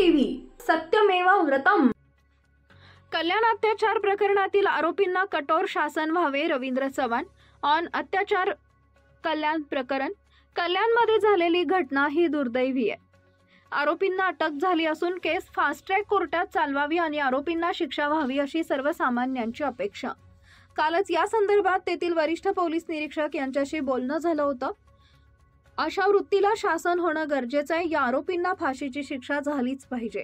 दुर्दैवी सत्यमेव व्रतम। कल्याण अत्याचार प्रकरणातील आरोपींना कठोर शासन व्हावे। रवींद्र चव्हाण ऑन अत्याचार कल्याण प्रकरण। कल्याणमध्ये झालेली घटना ही दुर्दैवी आहे। आरोपींना अटक झाली असून केस फास्ट ट्रॅक कोर्टात चालवावी आणि आरोपींना शिक्षा व्हावी अशी सर्वसामान्यांची अपेक्षा। कालच या संदर्भात तेथील वरिष्ठ पोलीस निरीक्षक यांच्याशी बोलणं झालं होतं। अशा वृत्तीला शासन होणं गरजेचं आहे। या आरोपींना फाशीची शिक्षा झालीच पाहिजे।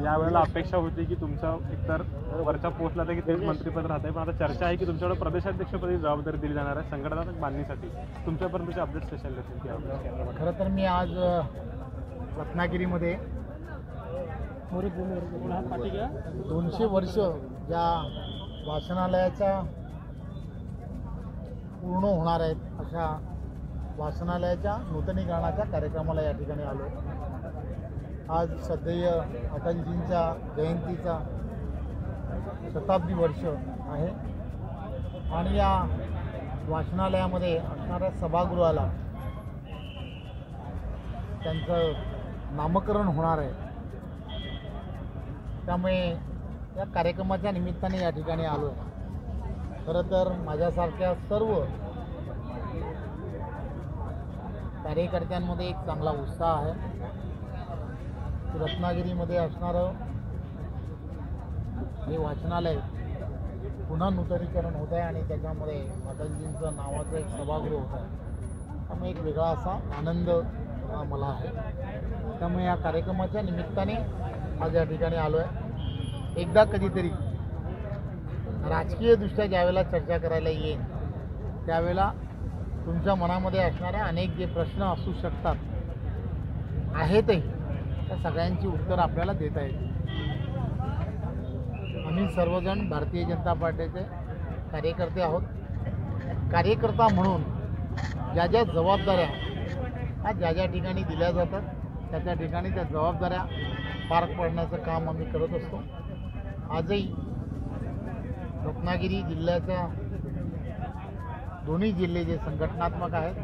यावेळेला अपेक्षा होती की तुमचा एकतर वरचा पोस्टला तर की तेच मंत्रिपद राहते, पण आता चर्चा आहे की तुमच्याकडे प्रदेशाध्यक्षपदी जबाबदारी दिली जाणार आहे संघटनात्मक बांधणीसाठी। तुमच्यापर्यंतचे अपडेट्स कसे आले? खरं तर मी आज रत्नागिरीमध्ये 200 वर्ष ज्या वाचनालयाचा पूर्ण होणार आहेत अशा वाचनालयाच्या नूतनीकरणाच्या कार्यक्रमाला या ठिकाणी आलो। आज सदैव अटलजींच्या जयंतीचा शताब्दी वर्ष आहे आणि या वाचनालयामध्ये असणाऱ्या सभागृहाला त्यांचं नामकरण होणार आहे। त्यामुळे या कार्यक्रमाच्या निमित्ताने या ठिकाणी आलो आहे। खरं तर माझ्यासारख्या सर्व कार्यकर्त्यांमध्ये एक चांगला उत्साह आहे। रत्नागिरीमध्ये असणारं हे वाचनालय पुन्हा नूतनीकरण होत आहे आणि त्याच्यामध्ये अटलजींचं नावाचं एक सभागृह होत आहे। त्यामुळे एक वेगळा असा आनंद मला आहे। त्यामुळे या कार्यक्रमाच्या निमित्ताने आज या ठिकाणी आलो आहे। एकदा कधीतरी राजकीयदृष्ट्या ज्यावेळेला चर्चा करायला येईल त्यावेळेला तुमच्या मनामध्ये असणाऱ्या अनेक जे प्रश्न असू शकतात आहेतही त्या सगळ्यांची उत्तर आपल्याला देता येतील। आम्ही सर्वजण भारतीय जनता पार्टीचे कार्यकर्ते आहोत। कार्यकर्ता म्हणून ज्या ज्या जबाबदाऱ्या ह्या ज्या ठिकाणी दिल्या जातात त्या ठिकाणी त्या जबाबदाऱ्या पार पाडण्याचं काम आम्ही करत असतो। आजही रत्नागिरी जिल्ह्याच्या दोन्ही जिल्हे जे संघटनात्मक आहेत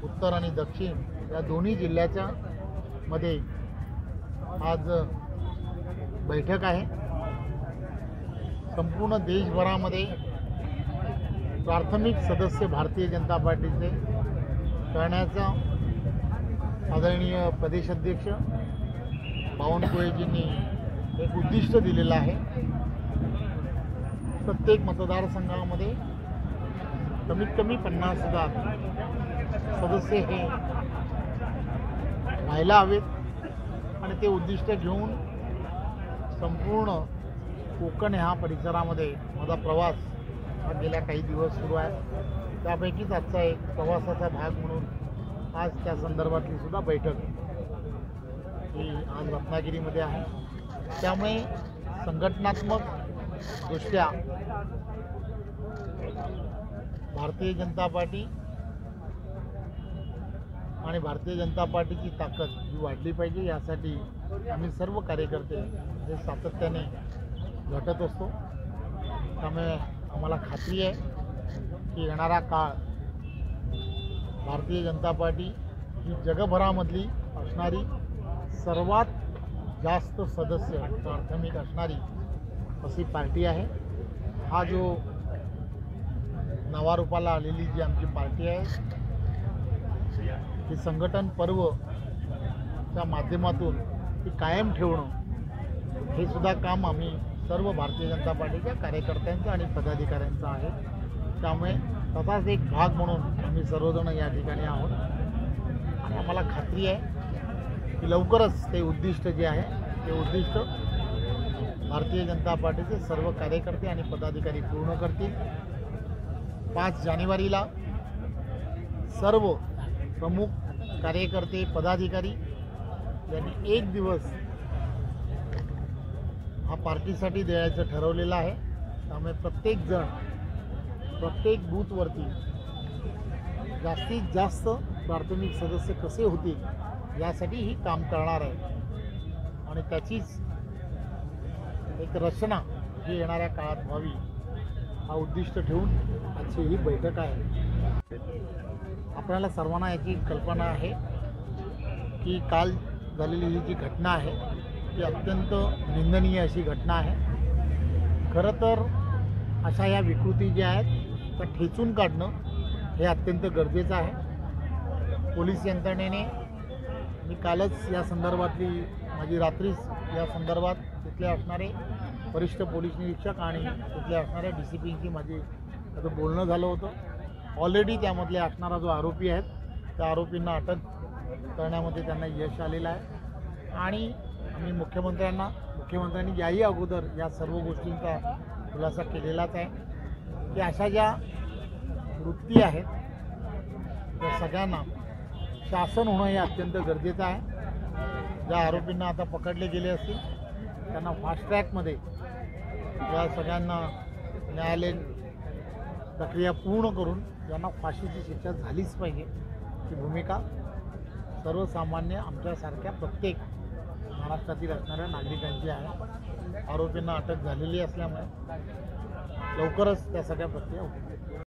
उत्तर आणि दक्षिण या दोन्ही जिल्ह्याच्या मध्ये आज बैठक आहे। संपूर्ण देशभरामध्ये प्राथमिक सदस्य भारतीय जनता पार्टीचे करण्याचा आदरणीय प्रदेशाध्यक्ष बावनकुळेजींनी एक उद्दिष्ट दिलेलं आहे। प्रत्येक मतदारसंघामध्ये कमीत कमी 50,000 सदस्य हे व्हायला हवेत आणि ते उद्दिष्ट घेऊन संपूर्ण कोकण ह्या परिसरामध्ये माझा प्रवास हा गेल्या काही दिवस सुरू आहे। त्यापैकीच आजचा एक प्रवासाचा भाग म्हणून आज त्या संदर्भातली सुद्धा बैठक ही आज रत्नागिरीमध्ये आहे। त्यामुळे संघटनात्मक दृष्ट्या भारतीय जनता पार्टी आणि भारतीय जनता पार्टीची ताकद ही वाढली पाहिजे यासाठी आम्ही सर्व कार्यकर्ते हे सातत्याने झटत असतो। त्यामुळे आम्हाला खात्री आहे की येणारा काळ भारतीय जनता पार्टी ही जगभरामधली असणारी सर्वात जास्त सदस्य प्राथमिक असणारी अशी पार्टी आहे। हा जो नावारूपाला आलेली जी आमची पार्टी आहे ही संघटन पर्वच्या माध्यमातून ती कायम ठेवणं हे सुद्धा काम आम्ही सर्व भारतीय जनता पार्टीच्या कार्यकर्त्यांचं आणि पदाधिकाऱ्यांचं आहे। त्यामुळे तसाच एक भाग म्हणून आम्ही सर्वजण या ठिकाणी आहोत आणि आम्हाला खात्री आहे की लवकरच ते उद्दिष्ट जे आहे ते उद्दिष्ट भारतीय जनता पार्टीचे सर्व कार्यकर्ते आणि पदाधिकारी पूर्ण करतील। 5 जानेवारीला सर्व प्रमुख कार्यकर्ते पदाधिकारी यांनी एक दिवस हा पार्टीसाठी द्यायचं ठरवलेलं आहे। त्यामुळे प्रत्येक जण प्रत्येक बूथवरती जास्तीत जास्त प्राथमिक सदस्य कसे होतील यासाठी ही काम करणार आहे आणि त्याचीच एक रचना ही येणाऱ्या काळात व्हावी हा उद्दिष्ट ठेवून आजची ही बैठक आहे। आपल्याला सर्वांना याची कल्पना आहे की काल झालेली ही जी घटना आहे ती अत्यंत निंदनीय अशी घटना आहे. खरं तर अशा या विकृती ज्या आहेत त्या ठेचून काढणं हे अत्यंत गरजेचं आहे. पोलीस यंत्रणेने मी कालच या संदर्भातली माझी रात्रीच या संदर्भात तिथले असणारे वरिष्ठ पोलीस निरीक्षक आणि तिथले असणाऱ्या DCPची माझी त्याचं बोलणं झालं होतं. ऑलरेडी त्यामधले असणारा जो आरोपी आहेत त्या आरोपींना अटक करण्यामध्ये त्यांना यश आलेलं आहे आणि आम्ही मुख्यमंत्र्यांनी याही अगोदर या सर्व गोष्टींचा खुलासा केलेलाच आहे की अशा ज्या वृत्ती आहेत त्या सगळ्यांना शासन होणं हे अत्यंत गरजेचं आहे. ज्या आरोपींना आता पकडले गेले असतील त्यांना फास्ट ट्रॅकमध्ये या सगळ्यांना न्यायालयीन प्रक्रिया पूर्ण करून यांना फाशीची शिक्षा झालीच पाहिजे ही भूमिका सर्वसामान्य आमच्यासारख्या प्रत्येक महाराष्ट्रातील असणाऱ्या नागरिकांची आहे. आरोपींना अटक झालेली असल्यामुळे लवकरच त्या सगळ्या प्रक्रिया होतील.